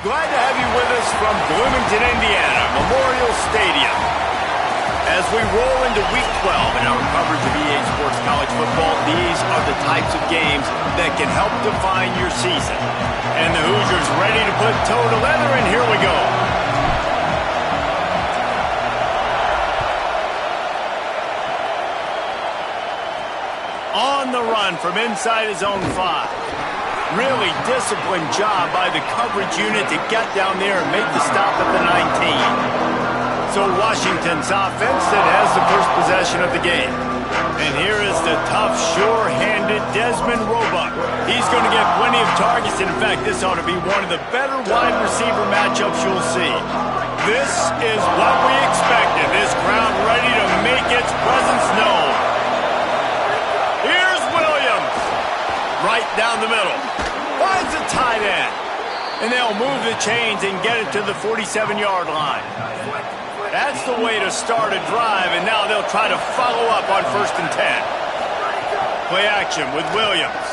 Glad to have you with us from Bloomington, Indiana, Memorial Stadium. As we roll into Week 12 in our coverage of EA Sports College Football, these are the types of games that can help define your season. And the Hoosiers ready to put toe to leather, and here we go. On the run from inside his own 5. Really disciplined job by the coverage unit to get down there and make the stop at the 19. So Washington's offense that has the first possession of the game. And here is the tough, sure-handed Desmond Roebuck. He's going to get plenty of targets, and in fact, this ought to be one of the better wide receiver matchups you'll see. This is what we expected. This crowd ready to make its presence known. Here's Williams. Right down the middle. Finds a tight end. And they'll move the chains and get it to the 47-yard line. That's the way to start a drive, and now they'll try to follow up on 1st and 10. Play action with Williams.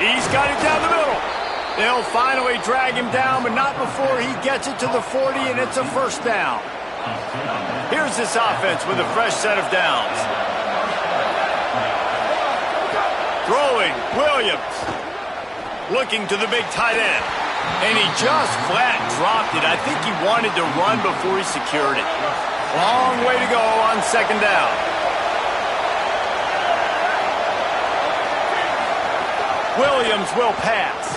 He's got it down the middle. They'll finally drag him down, but not before he gets it to the 40, and it's a first down. Here's this offense with a fresh set of downs. Throwing, Williams. Looking to the big tight end. And he just flat dropped it. I think he wanted to run before he secured it. Long way to go on 2nd down. Williams will pass.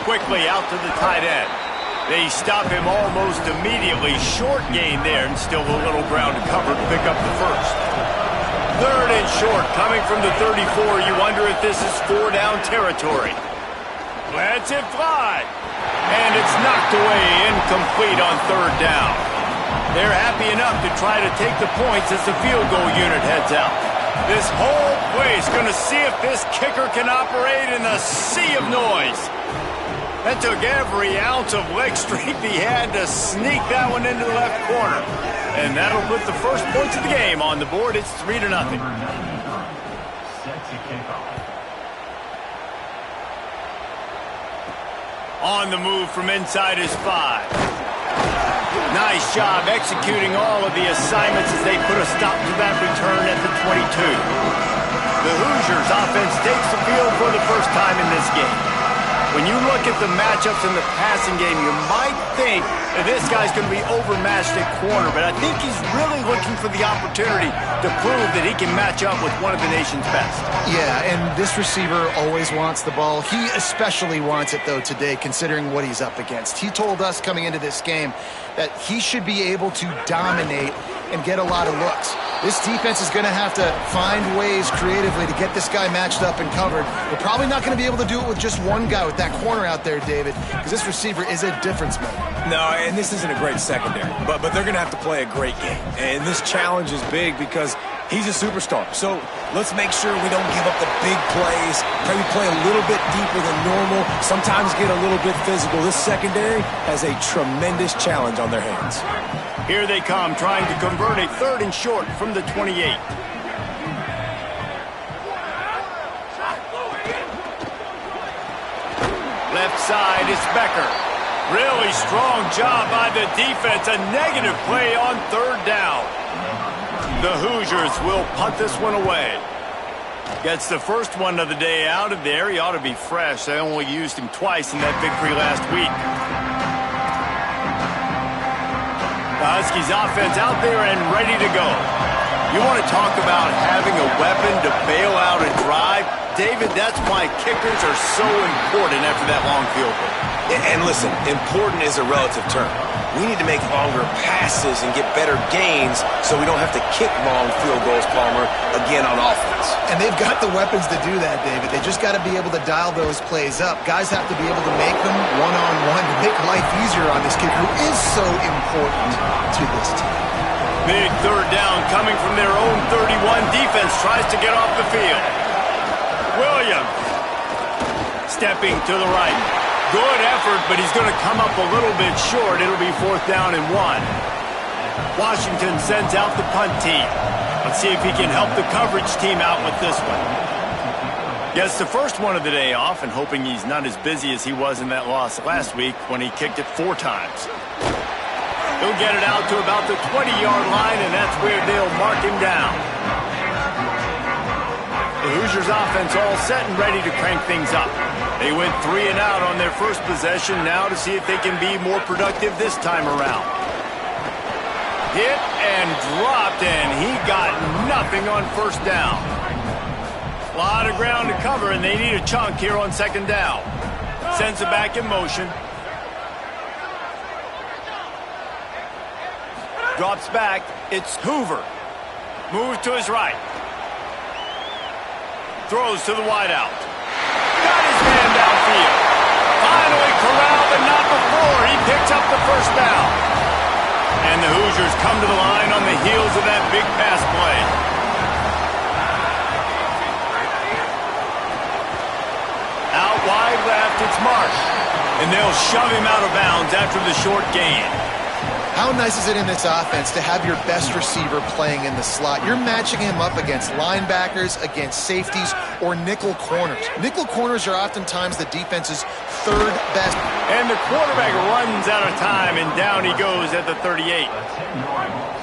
Quickly out to the tight end. They stop him almost immediately. Short gain there, and still a little ground to cover to pick up the first. 3rd and short, coming from the 34. You wonder if this is 4-down territory. Lets it fly. And it's knocked away, incomplete on 3rd down. They're happy enough to try to take the points as the field goal unit heads out. This whole place going to see if this kicker can operate in the sea of noise. That took every ounce of leg strength he had to sneak that one into the left corner. And that'll put the first points of the game on the board. It's 3-0. On the move from inside his 5. Nice job executing all of the assignments as they put a stop to that return at the 22. The Hoosiers offense takes the field for the first time in this game. When you look at the matchups in the passing game, you might think that this guy's going to be overmatched at corner, but I think he's really looking for the opportunity to prove that he can match up with one of the nation's best. Yeah, and this receiver always wants the ball. He especially wants it, though, today, considering what he's up against. He told us coming into this game that he should be able to dominate and get a lot of looks. This defense is going to have to find ways creatively to get this guy matched up and covered. They're probably not going to be able to do it with just one guy with that corner out there, David, because this receiver is a difference maker. No, and this isn't a great secondary, but they're going to have to play a great game. And this challenge is big because he's a superstar. So let's make sure we don't give up the big plays. Maybe play a little bit deeper than normal, sometimes get a little bit physical. This secondary has a tremendous challenge on their hands. Here they come, trying to convert a 3rd and short from the 28. Left side is Becker. Really strong job by the defense. A negative play on 3rd down. The Hoosiers will punt this one away. Gets the first one of the day out of there. He ought to be fresh. They only used him twice in that victory last week. The Huskies offense out there and ready to go. You want to talk about having a weapon to bail out a drive? David, that's why kickers are so important after that long field goal. And listen, important is a relative term. We need to make longer passes and get better gains so we don't have to kick long field goals, Palmer, again on offense. And they've got the weapons to do that, David. They just got to be able to dial those plays up. Guys have to be able to make them one-on-one to make life easier on this kicker who is so important to this team. Big 3rd down coming from their own 31. Defense tries to get off the field. Williams stepping to the right. Good effort, but he's going to come up a little bit short. It'll be 4th down and 1. Washington sends out the punt team. Let's see if he can help the coverage team out with this one. Gets the first one of the day off and hoping he's not as busy as he was in that loss last week when he kicked it 4 times. He'll get it out to about the 20-yard line, and that's where they'll mark him down. The Hoosiers offense all set and ready to crank things up. They went 3 and out on their first possession, now to see if they can be more productive this time around. Hit and dropped, and he got nothing on first down. A lot of ground to cover, and they need a chunk here on second down. Sends it back in motion. Drops back. It's Hoover. Moves to his right. Throws to the wideout. Got his man downfield. Finally corralled, but not before. He picks up the first down. And the Hoosiers come to the line on the heels of that big pass play. Out wide left, it's Marsh. And they'll shove him out of bounds after the short gain. How nice is it in this offense to have your best receiver playing in the slot? You're matching him up against linebackers, against safeties, or nickel corners. Nickel corners are oftentimes the defense's 3rd best. And the quarterback runs out of time, and down he goes at the 38.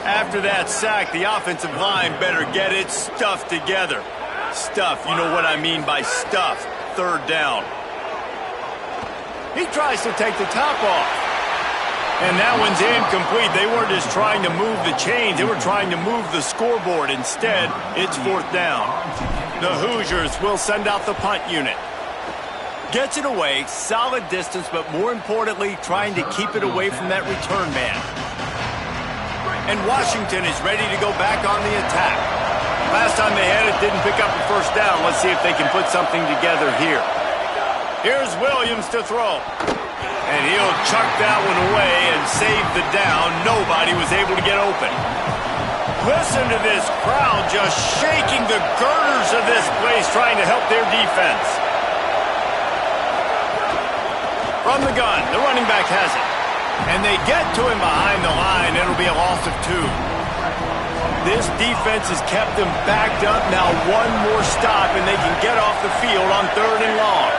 After that sack, the offensive line better get its stuff together. Stuff, you know what I mean by stuff. 3rd down. He tries to take the top off. And that one's incomplete. They weren't just trying to move the chains. They were trying to move the scoreboard. Instead, it's 4th down. The Hoosiers will send out the punt unit. Gets it away, solid distance, but more importantly, trying to keep it away from that return man. And Washington is ready to go back on the attack. Last time they had it, didn't pick up a first down. Let's see if they can put something together here. Here's Williams to throw. And he'll chuck that one away and save the down. Nobody was able to get open. Listen to this crowd just shaking the girders of this place, trying to help their defense. From the gun, the running back has it. And they get to him behind the line. It'll be a loss of 2. This defense has kept them backed up. Now one more stop, and they can get off the field on 3rd and long.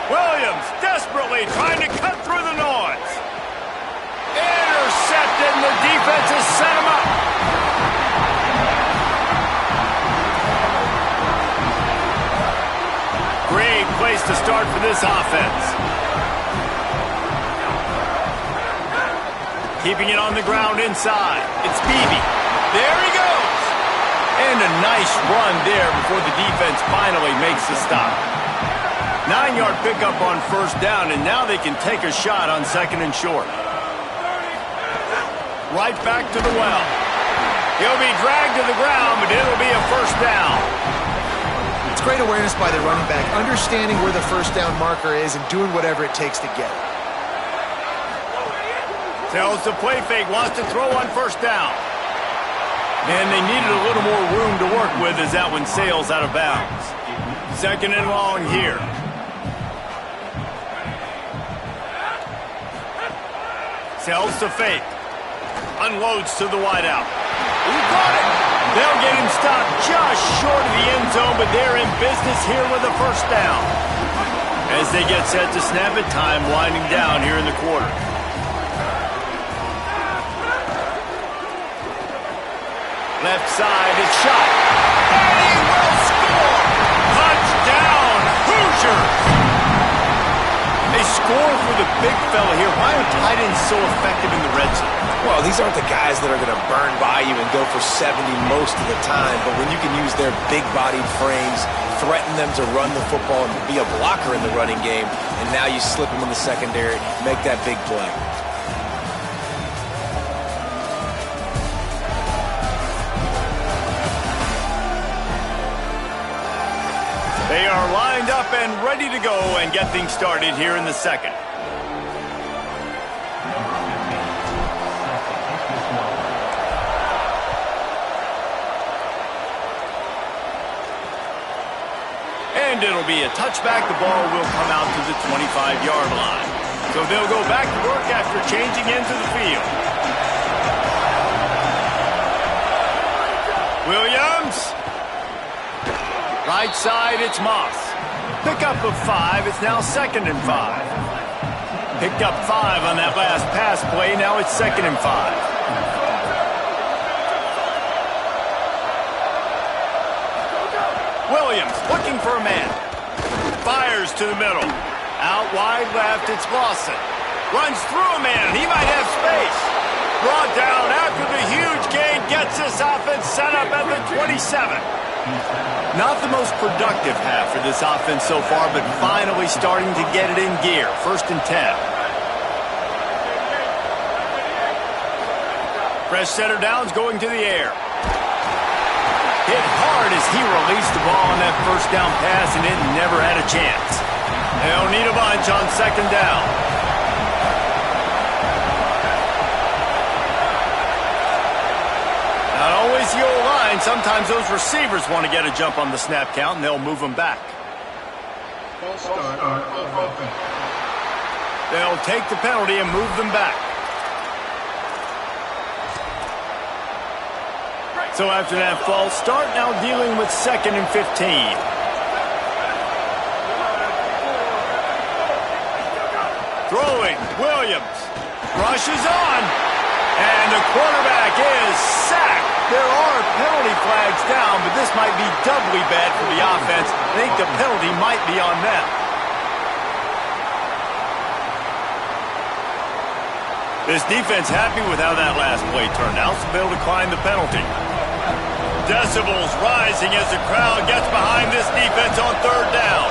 Williams desperately trying to cut through the noise. Intercepted, and the defense has set him up. Great place to start for this offense. Keeping it on the ground inside. It's Beebe. There he goes. And a nice run there before the defense finally makes the stop. 9-yard pickup on first down, and now they can take a shot on 2nd and short. Right back to the well. He'll be dragged to the ground, but it'll be a first down. It's great awareness by the running back, understanding where the first down marker is and doing whatever it takes to get it. Tells the play fake, wants to throw on first down. And they needed a little more room to work with as that one sails out of bounds. 2nd and long here. Tells the fake. Unloads to the wideout. He caught it. They'll get him stopped just short of the end zone, but they're in business here with a first down. As they get set to snap it, time winding down here in the quarter. Left side, it's shot. And he will score! Touchdown, Hoosiers! They score for the big fella here. Why are tight ends so effective in the red zone? Well, these aren't the guys that are going to burn by you and go for 70 most of the time, but when you can use their big-bodied frames, threaten them to run the football and be a blocker in the running game, and now you slip them in the secondary, make that big play. They are lined up and ready to go and get things started here in the 2nd. And it'll be a touchback. The ball will come out to the 25-yard line. So they'll go back to work after changing into the field. Williams. Right side, it's Moss. Pickup of 5. It's now 2nd and 5. Picked up 5 on that last pass play. Now it's 2nd and 5. Williams looking for a man. Fires to the middle. Out wide left, it's Lawson. Runs through a man. He might have space. Brought down after the huge gain. Gets this offense set up at the 27. Not the most productive half for this offense so far, but finally starting to get it in gear. 1st and 10. Fresh center downs going to the air. Hit hard as he released the ball on that 1st down pass, and it never had a chance. They'll need a bunch on 2nd down. Not always the old line. Sometimes those receivers want to get a jump on the snap count, and they'll move them back. They'll take the penalty and move them back. So after that false start, now dealing with 2nd and 15. Throwing, Williams. Rushes on. And the quarterback is sacked. There are penalty flags down, but this might be doubly bad for the offense. I think the penalty might be on them. This defense happy with how that last play turned out, so they'll decline the penalty. Decibels rising as the crowd gets behind this defense on 3rd down.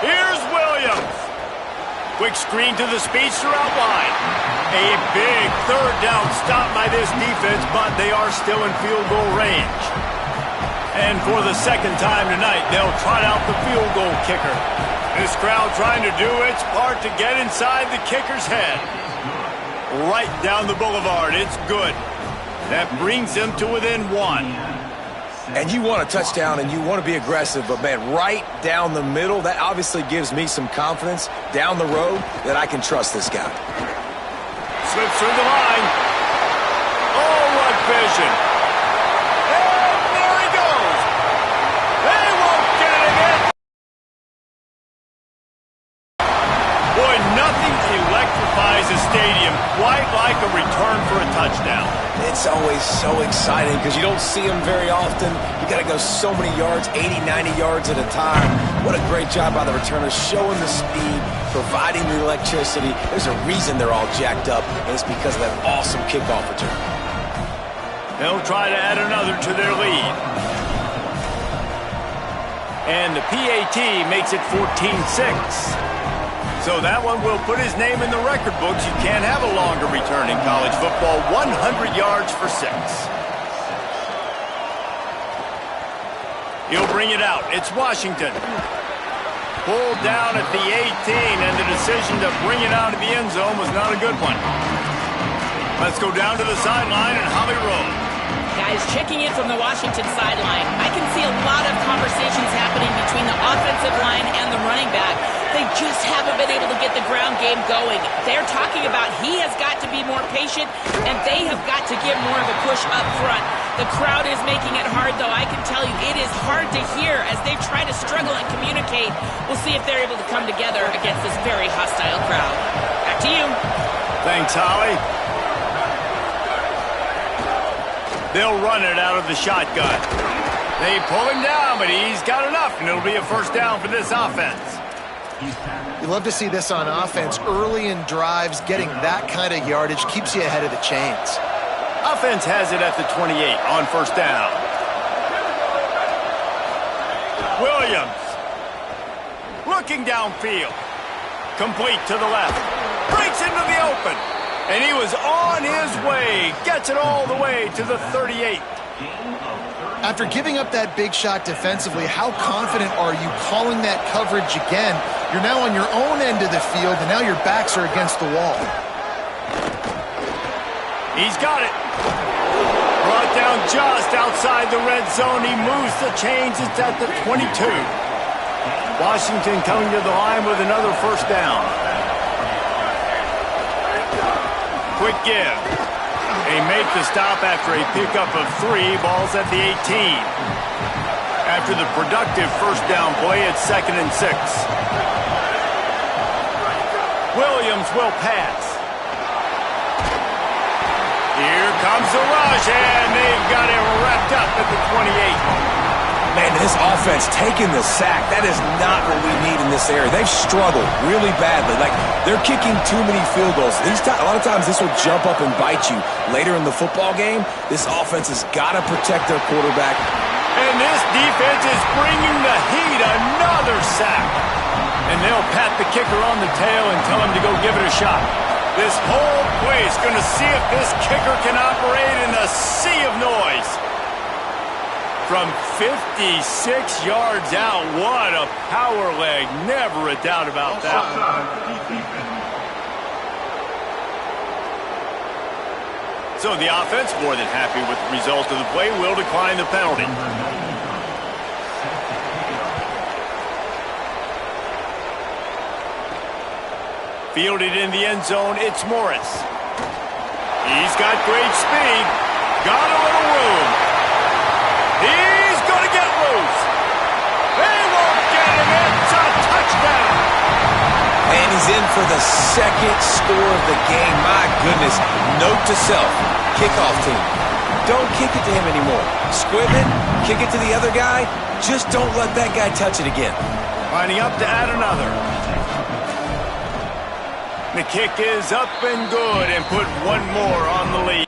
Here's Williams. Quick screen to the speedster out wide. A big 3rd down stop by this defense, but they are still in field goal range. And for the 2nd time tonight, they'll trot out the field goal kicker. This crowd trying to do its part to get inside the kicker's head. Right down the boulevard. It's good. That brings them to within 1. And you want a touchdown and you want to be aggressive, but, man, right down the middle, that obviously gives me some confidence down the road that I can trust this guy. Slips through the line. Oh, what vision. And there he goes. They won't get him in. Boy, nothing electrifies a stadium quite like a return for a touchdown. It's always so exciting because you don't see them very often. You got to go so many yards, 80, 90 yards at a time. What a great job by the returners, showing the speed, providing the electricity. There's a reason they're all jacked up, and it's because of that awesome kickoff return. They'll try to add another to their lead. And the PAT makes it 14-6. So that one will put his name in the record books. You can't have a longer return in college football. 100 yards for 6. He'll bring it out. It's Washington. Pulled down at the 18, and the decision to bring it out of the end zone was not a good one. Let's go down to the sideline and Holly Rowe. Guys, checking in from the Washington sideline. I can see a lot of conversations happening between the offensive line and the running back. They just haven't been able to get the ground game going. They're talking about he has got to be more patient, and they have got to give more of a push up front. The crowd is making it hard, though. I can tell you it is hard to hear as they try to struggle and communicate. We'll see if they're able to come together against this very hostile crowd. Back to you. Thanks, Holly. They'll run it out of the shotgun. They pull him down, but he's got enough, and it'll be a 1st down for this offense. You love to see this on offense. Early in drives, getting that kind of yardage keeps you ahead of the chains. Offense has it at the 28 on 1st down. Williams. Looking downfield. Complete to the left. Breaks into the open. And he was on his way. Gets it all the way to the 38. After giving up that big shot defensively, how confident are you calling that coverage again? You're now on your own end of the field, and now your backs are against the wall. He's got it. Brought down just outside the red zone. He moves the chains. It's at the 22. Washington coming to the line with another 1st down. Quick give. They make the stop after a pickup of 3. Ball's at the 18. after the productive first down play at 2nd and 6. Williams will pass. Here comes the rush, and they've got it wrapped up at the 28. Man, this offense taking the sack, that is not what we need in this area. They've struggled really badly. Like, they're kicking too many field goals. A lot of times this will jump up and bite you. Later in the football game, this offense has got to protect their quarterback. And this defense is bringing the heat. Another sack. And they'll pat the kicker on the tail and tell him to go give it a shot. This whole place is going to see if this kicker can operate in a sea of noise. From 56 yards out, what a power leg. Never a doubt about that. So the offense, more than happy with the result of the play, will decline the penalty. Fielded in the end zone, it's Morris. He's got great speed. Got a little room. He's going to get loose. They won't get him. It's a touchdown. And he's in for the second score of the game. My goodness. Note to self, kickoff team. Don't kick it to him anymore. Squib it, kick it to the other guy. Just don't let that guy touch it again. Lining up to add another. The kick is up and good and put one more on the lead.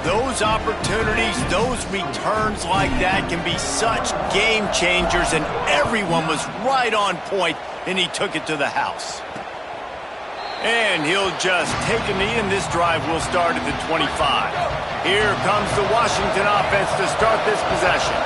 Those opportunities, those returns like that can be such game changers, and everyone was right on point, and he took it to the house. And he'll just take a knee, and this drive will start at the 25. Here comes the Washington offense to start this possession.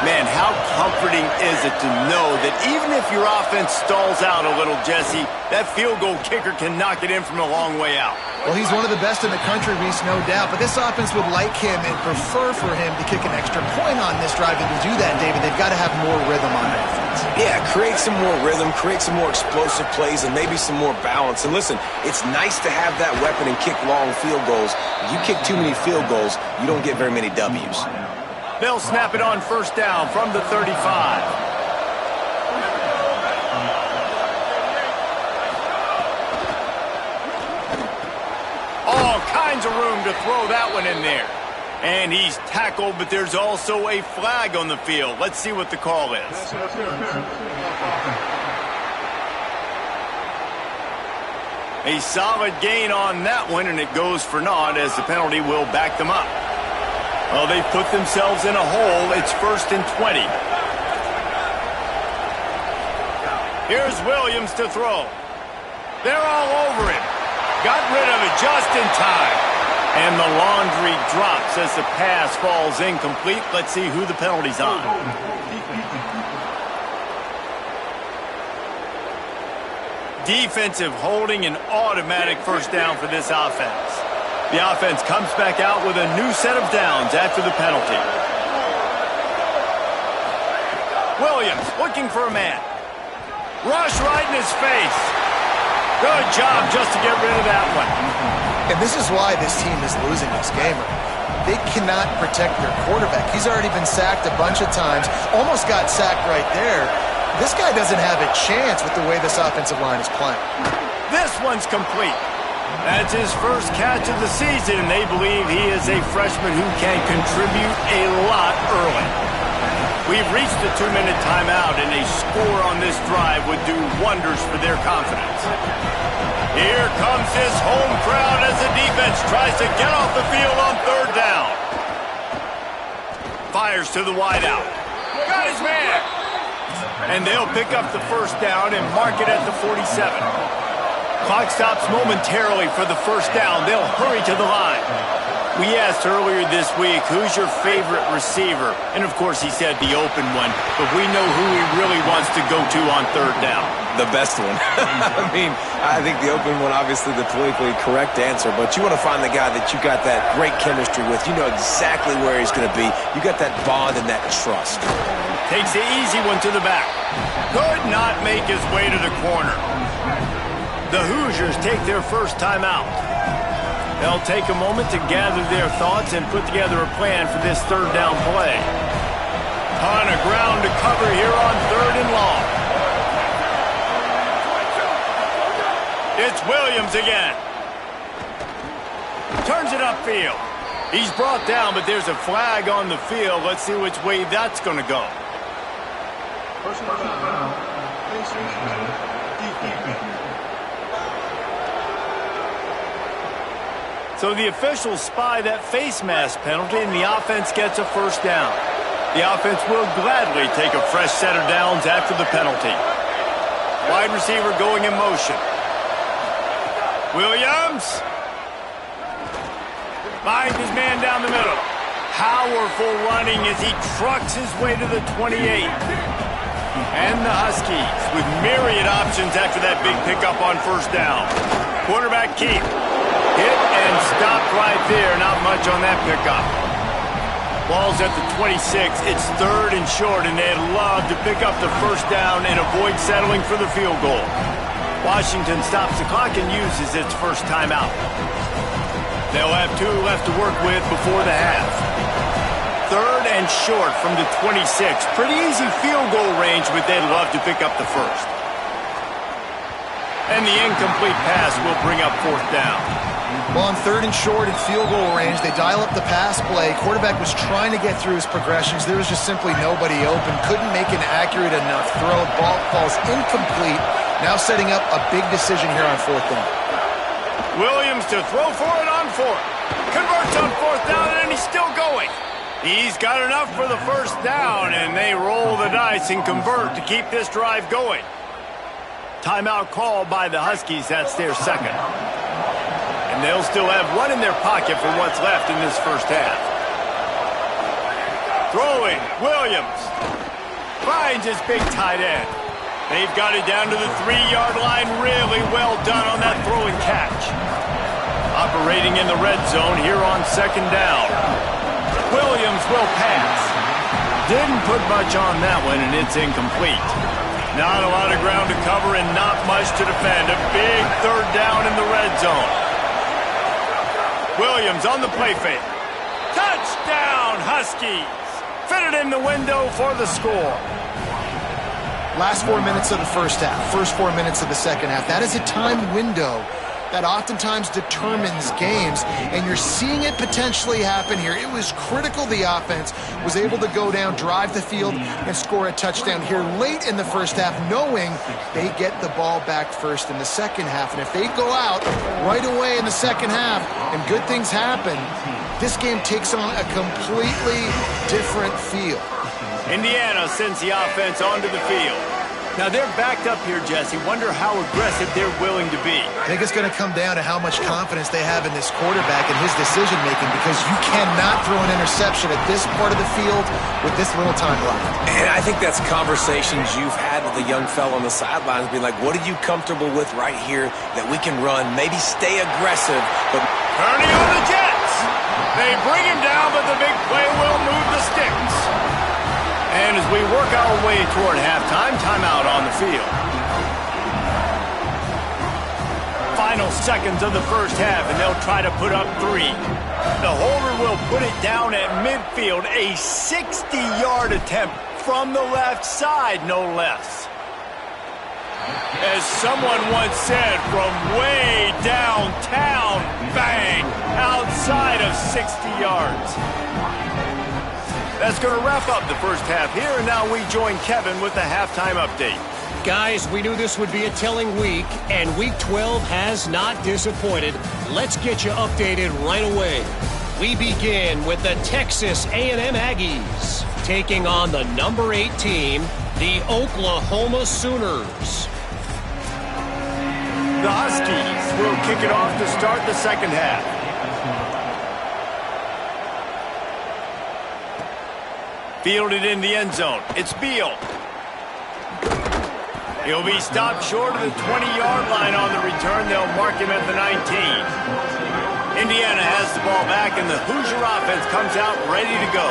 Man, how comforting is it to know that even if your offense stalls out a little, Jesse, that field goal kicker can knock it in from a long way out. Well, he's one of the best in the country, Reese, no doubt. But this offense would like him and prefer for him to kick an extra point on this drive. And to do that, David, they've got to have more rhythm on offense. Yeah, create some more rhythm, create some more explosive plays, and maybe some more balance. And listen, it's nice to have that weapon and kick long field goals. If you kick too many field goals, you don't get very many W's. They'll snap it on first down from the 35. All kinds of room to throw that one in there. And he's tackled, but there's also a flag on the field. Let's see what the call is. A solid gain on that one, and it goes for naught as the penalty will back them up. Well, they've put themselves in a hole. It's 1st and 20. Here's Williams to throw. They're all over him. Got rid of it just in time. And the laundry drops as the pass falls incomplete. Let's see who the penalty's on. Defensive holding, an automatic first down for this offense. The offense comes back out with a new set of downs after the penalty. Williams looking for a man. Rush right in his face. Good job just to get rid of that one. And this is why this team is losing this game. They cannot protect their quarterback. He's already been sacked a bunch of times. Almost got sacked right there. This guy doesn't have a chance with the way this offensive line is playing. This one's complete. That's his first catch of the season, and they believe he is a freshman who can contribute a lot early. We've reached the 2-minute timeout, and a score on this drive would do wonders for their confidence. Here comes this home crowd as the defense tries to get off the field on 3rd down. Fires to the wideout. Got his man. And they'll pick up the first down and mark it at the 47. Clock stops momentarily for the first down. They'll hurry to the line. We asked earlier this week, who's your favorite receiver? And, of course, he said the open one. But we know who he really wants to go to on 3rd down. The best one. I mean, I think the open one, obviously the politically correct answer. But you want to find the guy that you got that great chemistry with. You know exactly where he's going to be. You got that bond and that trust. Takes the easy one to the back. Could not make his way to the corner. The Hoosiers take their first time out. They'll take a moment to gather their thoughts and put together a plan for this third down play. Ton of ground to cover here on 3rd and long. It's Williams again. Turns it upfield. He's brought down, but there's a flag on the field. Let's see which way that's going to go. So the officials spy that face mask penalty, and the offense gets a first down. The offense will gladly take a fresh set of downs after the penalty. Wide receiver going in motion. Williams finds his man down the middle. Powerful running as he trucks his way to the 28. And the Huskies with myriad options after that big pickup on first down. Quarterback keep. Hit and stopped right there. Not much on that pickup. Ball's at the 26. It's 3rd and short, and they'd love to pick up the first down and avoid settling for the field goal. Washington stops the clock and uses its first timeout. They'll have 2 left to work with before the half. 3rd and short from the 26. Pretty easy field goal range, but they'd love to pick up the first. And the incomplete pass will bring up 4th down. Well, on 3rd and short at field goal range, they dial up the pass play. Quarterback was trying to get through his progressions. There was just simply nobody open. Couldn't make an accurate enough throw. Ball falls incomplete. Now setting up a big decision here on 4th down. Williams to throw for it on 4th. Converts on 4th down, and he's still going. He's got enough for the first down, and they roll the dice and convert to keep this drive going. Timeout called by the Huskies. That's their second. And they'll still have 1 in their pocket for what's left in this first half. Throwing, Williams finds his big tight end. They've got it down to the 3-yard line. Really well done on that throw and catch. Operating in the red zone here on 2nd down. Williams will pass. Didn't put much on that one, and it's incomplete. Not a lot of ground to cover and not much to defend. A big 3rd down in the red zone. Williams on the play fake. Touchdown, Huskies. Fitted in the window for the score. Last 4 minutes of the first half, first 4 minutes of the second half. That is a time window that oftentimes determines games, and you're seeing it potentially happen here. It was critical the offense was able to go down, drive the field, and score a touchdown here late in the first half, knowing they get the ball back first in the second half. And if they go out right away in the second half and good things happen, this game takes on a completely different feel. Indiana sends the offense onto the field. Now they're backed up here, Jesse. Wonder how aggressive they're willing to be. I think it's going to come down to how much confidence they have in this quarterback and his decision-making, because you cannot throw an interception at this part of the field with this little time left. And I think that's conversations you've had with the young fella on the sidelines, being like, what are you comfortable with right here that we can run? Maybe stay aggressive, but... Turning on the Jets. They bring him down, but the big play will move the sticks. And as we work our way toward halftime, timeout on the field. Final seconds of the first half, and they'll try to put up 3. The holder will put it down at midfield. A 60-yard attempt from the left side, no less. As someone once said, from way downtown, bang, outside of 60 yards. That's going to wrap up the first half here, and now we join Kevin with the halftime update. Guys, we knew this would be a telling week, and Week 12 has not disappointed. Let's get you updated right away. We begin with the Texas A&M Aggies taking on the number 8 team, the Oklahoma Sooners. The Huskies will kick it off to start the second half. Fielded in the end zone. It's Beal. He'll be stopped short of the 20-yard line on the return. They'll mark him at the 19. Indiana has the ball back, and the Hoosier offense comes out ready to go.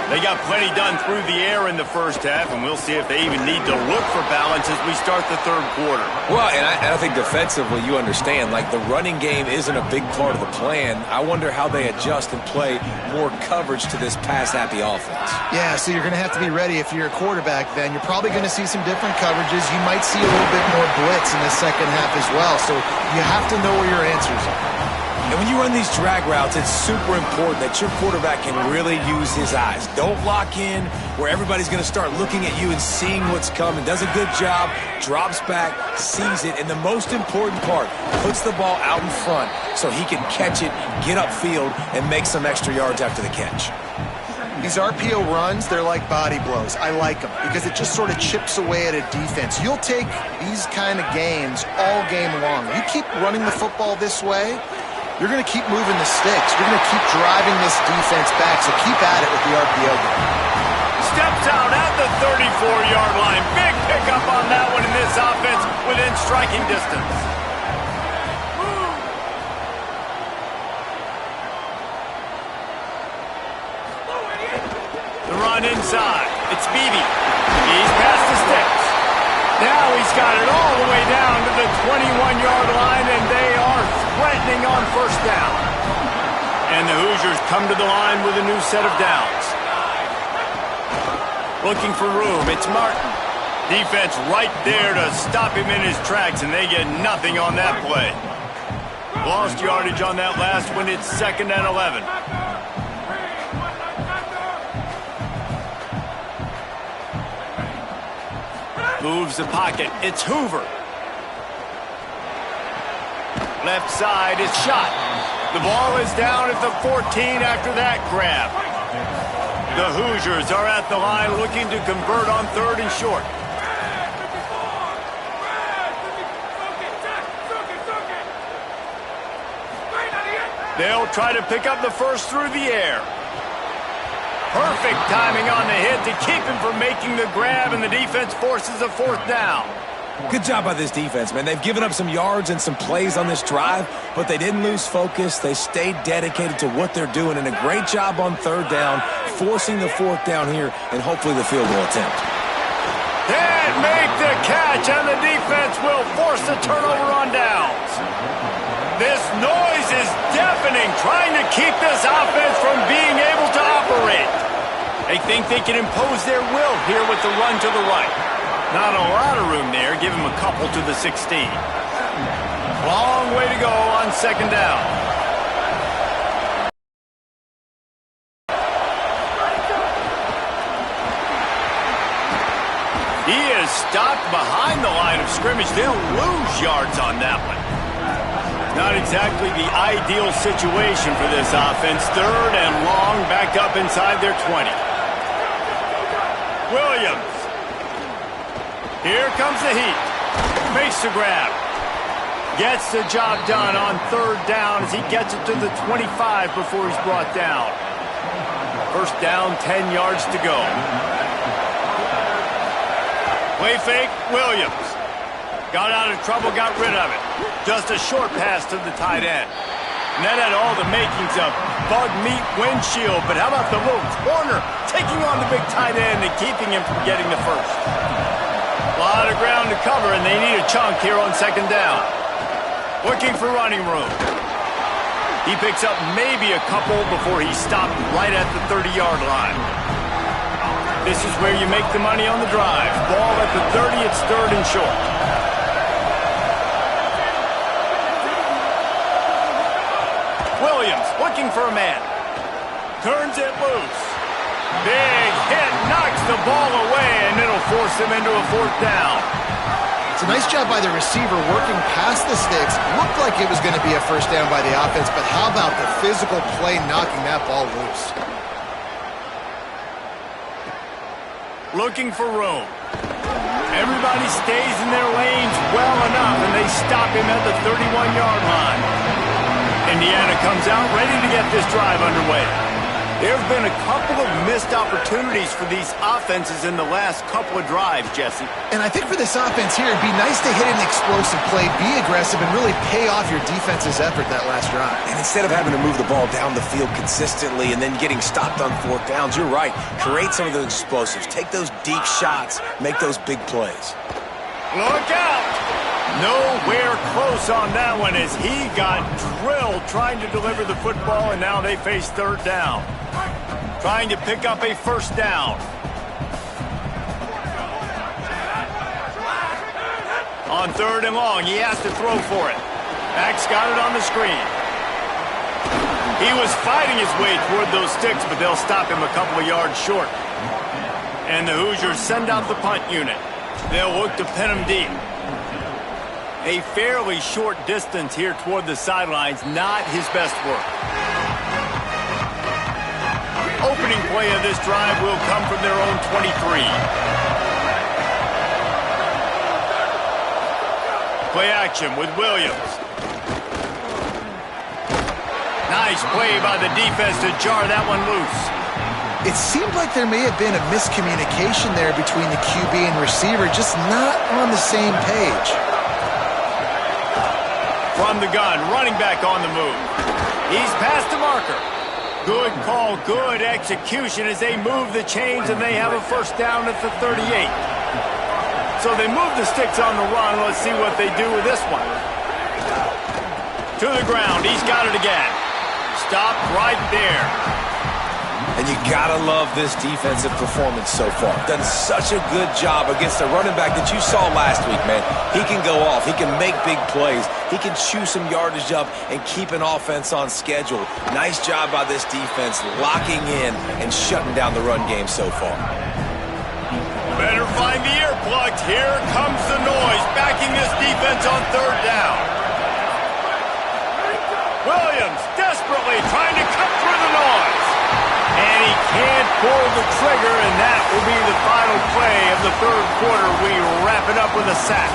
They got plenty done through the air in the first half, and we'll see if they even need to look for balance as we start the third quarter. Well, and I think defensively, you understand, like the running game isn't a big part of the plan. I wonder how they adjust and play more coverage to this pass-happy offense. Yeah, so you're going to have to be ready if you're a quarterback then. You're probably going to see some different coverages. You might see a little bit more blitz in the second half as well, so you have to know where your answers are. And when you run these drag routes, it's super important that your quarterback can really use his eyes. Don't lock in where everybody's going to start looking at you and seeing what's coming. Does a good job, drops back, sees it, and the most important part, puts the ball out in front so he can catch it, get upfield, and make some extra yards after the catch. These RPO runs, they're like body blows. I like them because it just sort of chips away at a defense. You'll take these kind of gains all game long. You keep running the football this way, you're going to keep moving the sticks. You're going to keep driving this defense back, so keep at it with the RPO game. Steps out at the 34-yard line. Big pickup on that one in this offense within striking distance. The run inside. It's Beebe. He's past the sticks. Now he's got it all the way down to the 21-yard line, and they are threatening on first down. And the Hoosiers come to the line with a new set of downs. Looking for room, it's Martin. Defense right there to stop him in his tracks, and they get nothing on that play. Lost yardage on that last one. It's 2nd and 11. Moves the pocket. It's Hoover. Left side is shot. The ball is down at the 14 after that grab. The Hoosiers are at the line looking to convert on 3rd and short. They'll try to pick up the first through the air. Perfect timing on the hit to keep him from making the grab, and the defense forces a 4th down. Good job by this defense, man. They've given up some yards and some plays on this drive, but they didn't lose focus. They stayed dedicated to what they're doing, and a great job on 3rd down, forcing the 4th down here, and hopefully the field goal attempt. And make the catch, and the defense will force the turnover on downs. This noise is deafening, trying to keep this offense from being able to operate. They think they can impose their will here with the run to the right. Not a lot of room there. Give him a couple to the 16. Long way to go on 2nd down. He is stopped behind the line of scrimmage. They'll lose yards on that one. Not exactly the ideal situation for this offense. 3rd and long, backed up inside their 20. Williams. Here comes the heat. Makes the grab. Gets the job done on 3rd down as he gets it to the 25 before he's brought down. First down, 10 yards to go. Play fake, Williams. Got out of trouble, got rid of it. Just a short pass to the tight end. And that had all the makings of bug meat windshield, but how about the little corner taking on the big tight end and keeping him from getting the first? A lot of ground to cover, and they need a chunk here on 2nd down. Looking for running room. He picks up maybe a couple before he's stopped right at the 30-yard line. This is where you make the money on the drive. Ball at the 30, it's 3rd and short. Williams looking for a man. Turns it loose. Big hit, knocks the ball away, and it'll force him into a 4th down. It's a nice job by the receiver working past the sticks. Looked like it was going to be a first down by the offense, but how about the physical play knocking that ball loose? Looking for room. Everybody stays in their lanes well enough, and they stop him at the 31-yard line. Indiana comes out ready to get this drive underway. There have been a couple of missed opportunities for these offenses in the last couple of drives, Jesse. And I think for this offense here, it'd be nice to hit an explosive play, be aggressive, and really pay off your defense's effort that last drive. And instead of having to move the ball down the field consistently and then getting stopped on fourth downs, you're right. Create some of those explosives. Take those deep shots. Make those big plays. Look out! Nowhere close on that one as he got drilled trying to deliver the football, and now they face third down. Trying to pick up a first down. On third and long, he has to throw for it. Max got it on the screen. He was fighting his way toward those sticks, but they'll stop him a couple of yards short. And the Hoosiers send out the punt unit. They'll look to pin him deep. A fairly short distance here toward the sidelines, not his best work. Opening play of this drive will come from their own 23. Play action with Williams. Nice play by the defense to jar that one loose. It seemed like there may have been a miscommunication there between the QB and receiver, just not on the same page. From the gun, running back on the move. He's past the marker. Good call, good execution as they move the chains and they have a first down at the 38. So they move the sticks on the run. Let's see what they do with this one. To the ground, he's got it again. Stopped right there. And you gotta love this defensive performance so far. Done such a good job against a running back that you saw last week, man. He can go off. He can make big plays. He can chew some yardage up and keep an offense on schedule. Nice job by this defense locking in and shutting down the run game so far. Better find the earplugs. Here comes the noise, backing this defense on third down. Williams desperately trying to cut through the noise. And he can't pull the trigger, and that will be the final play of the third quarter. We wrap it up with a sack.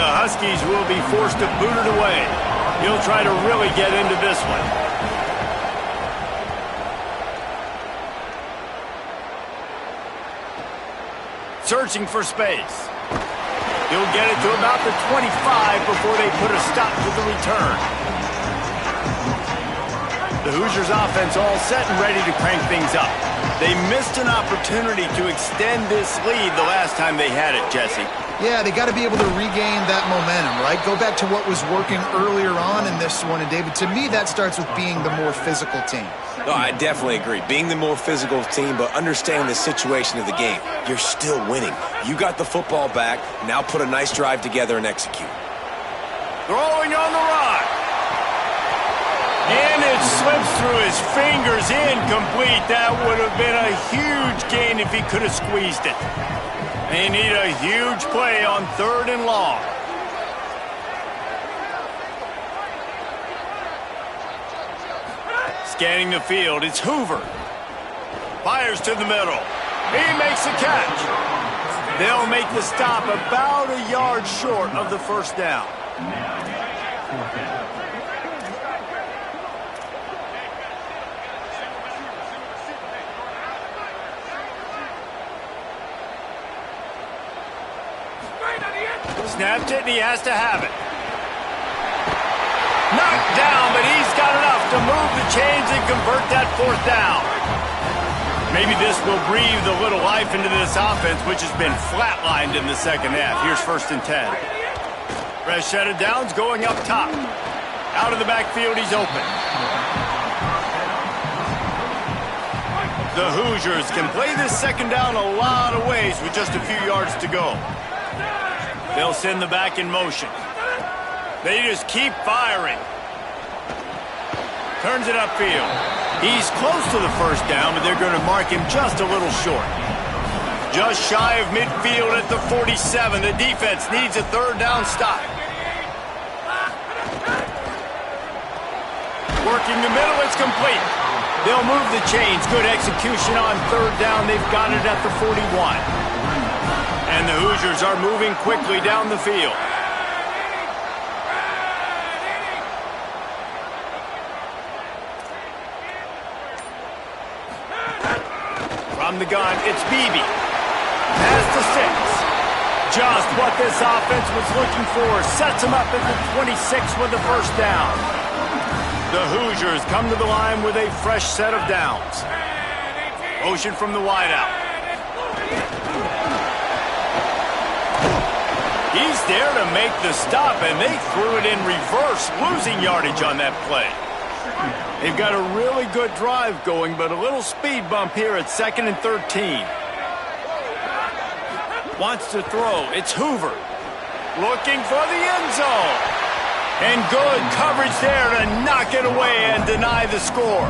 The Huskies will be forced to boot it away. He'll try to really get into this one. Searching for space. He'll get it to about the 25 before they put a stop to the return. The Hoosiers offense all set and ready to crank things up. They missed an opportunity to extend this lead the last time they had it, Jesse. Yeah, they got to be able to regain that momentum, right? Go back to what was working earlier on in this one. And, David, to me, that starts with being the more physical team. No, I definitely agree. Being the more physical team, but understanding the situation of the game. You're still winning. You got the football back. Now put a nice drive together and execute. Throwing on the run. And it slips through his fingers, incomplete. That would have been a huge gain if he could have squeezed it. They need a huge play on third and long. Scanning the field, it's Hoover. Fires to the middle. He makes the catch. They'll make the stop about a yard short of the first down. Snapped it, and he has to have it. Knocked down, but he's got enough to move the chains and convert that fourth down. Maybe this will breathe a little life into this offense, which has been flatlined in the second half. Here's 1st and 10. Fresh set of downs going up top. Out of the backfield, he's open. The Hoosiers can play this second down a lot of ways with just a few yards to go. They'll send the back in motion. They just keep firing. Turns it upfield. He's close to the first down, but they're going to mark him just a little short. Just shy of midfield at the 47. The defense needs a third down stop. Working the middle, it's complete. They'll move the chains. Good execution on third down. They've got it at the 41. And the Hoosiers are moving quickly down the field. From the gun, it's Beebe. Has the 6. Just what this offense was looking for. Sets him up at the 26 with the first down. The Hoosiers come to the line with a fresh set of downs. Motion from the wideout. He's there to make the stop, and they threw it in reverse, losing yardage on that play. They've got a really good drive going, but a little speed bump here at 2nd and 13. Wants to throw. It's Hoover. Looking for the end zone. And good coverage there to knock it away and deny the score.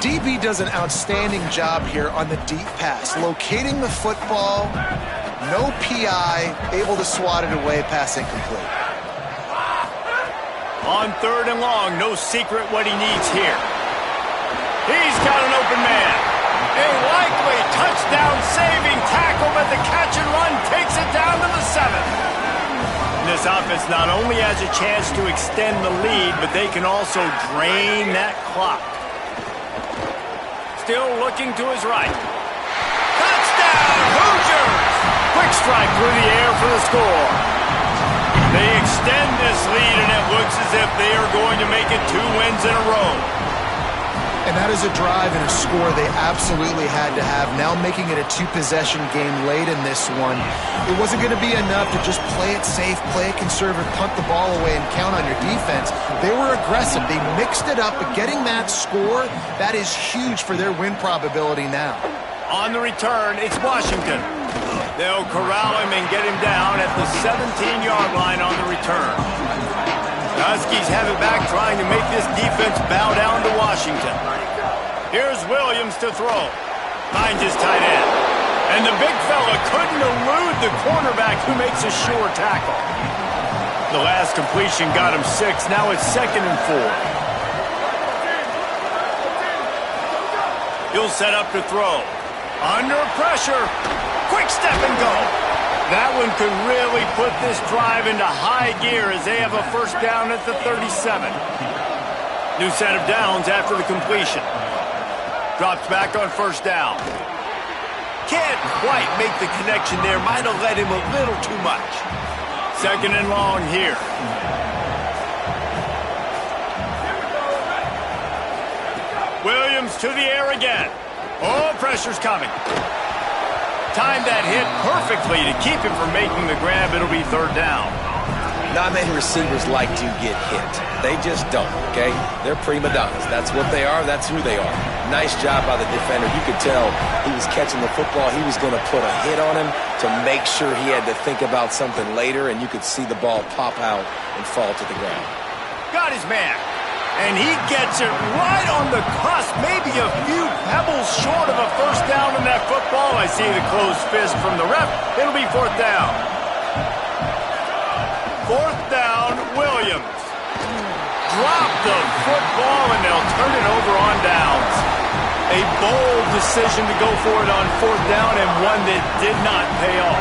DB does an outstanding job here on the deep pass, locating the football, no PI, able to swat it away, pass incomplete. On 3rd and long, no secret what he needs here. He's got an open man. A likely touchdown-saving tackle, but the catch and run takes it down to the 7th. This offense not only has a chance to extend the lead, but they can also drain that clock. Still looking to his right. Touchdown, Hoosiers! Quick strike through the air for the score. They extend this lead, and it looks as if they are going to make it 2 wins in a row. And that is a drive and a score they absolutely had to have. Now making it a 2-possession game late in this one. It wasn't going to be enough to just play it safe, play it conservative, punt the ball away, and count on your defense. They were aggressive. They mixed it up, but getting that score, that is huge for their win probability now. On the return, it's Washington. They'll corral him and get him down at the 17-yard line on the return. The Huskies have it back, trying to make this defense bow down to Washington. Here's Williams to throw. Finds his tight end. And the big fella couldn't elude the cornerback who makes a sure tackle. The last completion got him 6. Now it's 2nd and 4. He'll set up to throw. Under pressure. Quick step and go. That one could really put this drive into high gear as they have a first down at the 37. New set of downs after the completion. Drops back on first down. Can't quite make the connection there. Might have led him a little too much. 2nd and long here. Williams to the air again. Oh, pressure's coming. Timed that hit perfectly to keep him from making the grab. It'll be 3rd down. Not many receivers like to get hit. They just don't, okay? They're prima donnas. That's what they are. That's who they are. Nice job by the defender. You could tell he was catching the football. He was going to put a hit on him to make sure he had to think about something later, and you could see the ball pop out and fall to the ground. Got his man. And he gets it right on the cusp, maybe a few pebbles short of a first down in that football. I see the closed fist from the ref. It'll be 4th down. 4th down, Williams. Drop the football, and they'll turn it over on downs. A bold decision to go for it on 4th down, and one that did not pay off.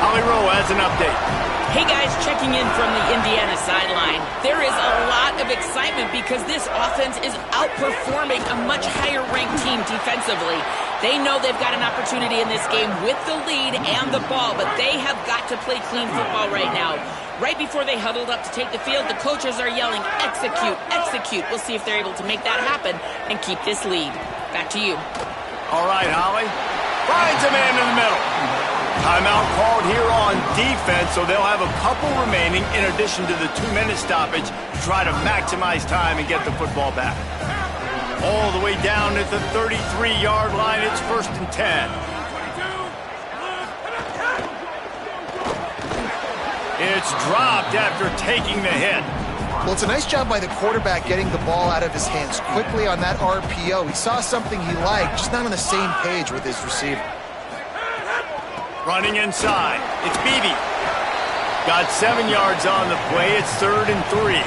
Holly Rowe has an update. Hey guys, checking in from the Indiana sideline. There is a lot of excitement because this offense is outperforming a much higher-ranked team defensively. They know they've got an opportunity in this game with the lead and the ball, but they have got to play clean football right now. Right before they huddled up to take the field, the coaches are yelling, execute, execute. We'll see if they're able to make that happen and keep this lead. Back to you. All right, Holly. Finds a man in the middle. Timeout called here on defense, so they'll have a couple remaining in addition to the 2-minute stoppage to try to maximize time and get the football back. All the way down at the 33-yard line, it's 1st and 10. It's dropped after taking the hit. Well, it's a nice job by the quarterback getting the ball out of his hands quickly on that RPO. He saw something he liked, just not on the same page with his receiver. Running inside. It's Beebe. Got 7 yards on the play. It's 3rd and 3.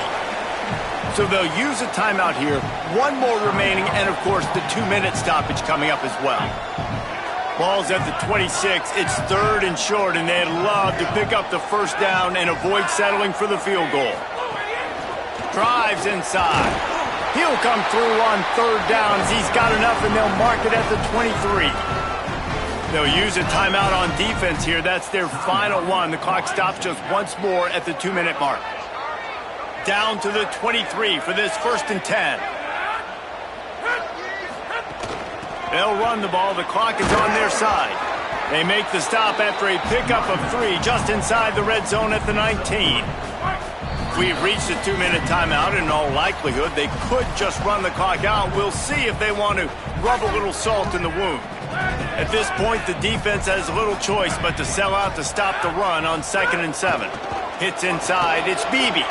So they'll use a timeout here. 1 more remaining, and, of course, the 2-minute stoppage coming up as well. Ball's at the 26. It's 3rd and short, and they'd love to pick up the first down and avoid settling for the field goal. Drives inside. He'll come through on 3rd downs. He's got enough, and they'll mark it at the 23. They'll use a timeout on defense here. That's their final one. The clock stops just once more at the 2-minute mark. Down to the 23 for this 1st and 10. They'll run the ball. The clock is on their side. They make the stop after a pickup of 3 just inside the red zone at the 19. We've reached the 2-minute timeout. In all likelihood, they could just run the clock out. We'll see if they want to rub a little salt in the wound. At this point, the defense has little choice but to sell out to stop the run on 2nd and 7. Hits inside. It's Beebe.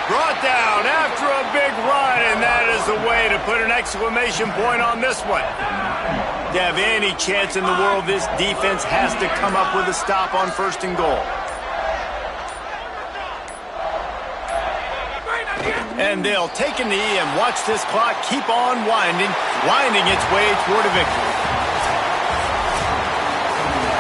Brought down after a big run, and that is the way to put an exclamation point on this one. To have any chance in the world, this defense has to come up with a stop on 1st and goal. And they'll take a knee and watch this clock keep on winding its way toward a victory.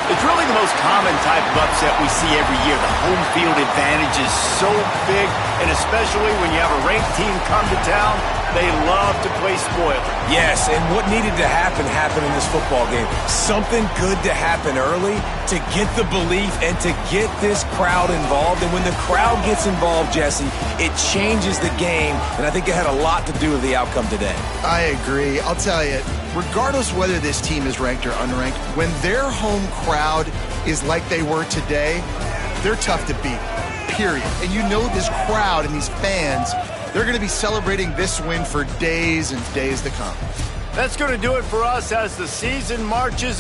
It's really the most common type of upset we see every year. The home field advantage is so big, and especially when you have a ranked team come to town, they love to play spoiler. Yes, and what needed to happen happened in this football game. Something good to happen early to get the belief and to get this crowd involved. And when the crowd gets involved, Jesse, it changes the game, and I think it had a lot to do with the outcome today. I agree. I'll tell you, regardless whether this team is ranked or unranked, when their home crowd is like they were today, they're tough to beat, period. And you know this crowd and these fans, they're going to be celebrating this win for days and days to come. That's going to do it for us as the season marches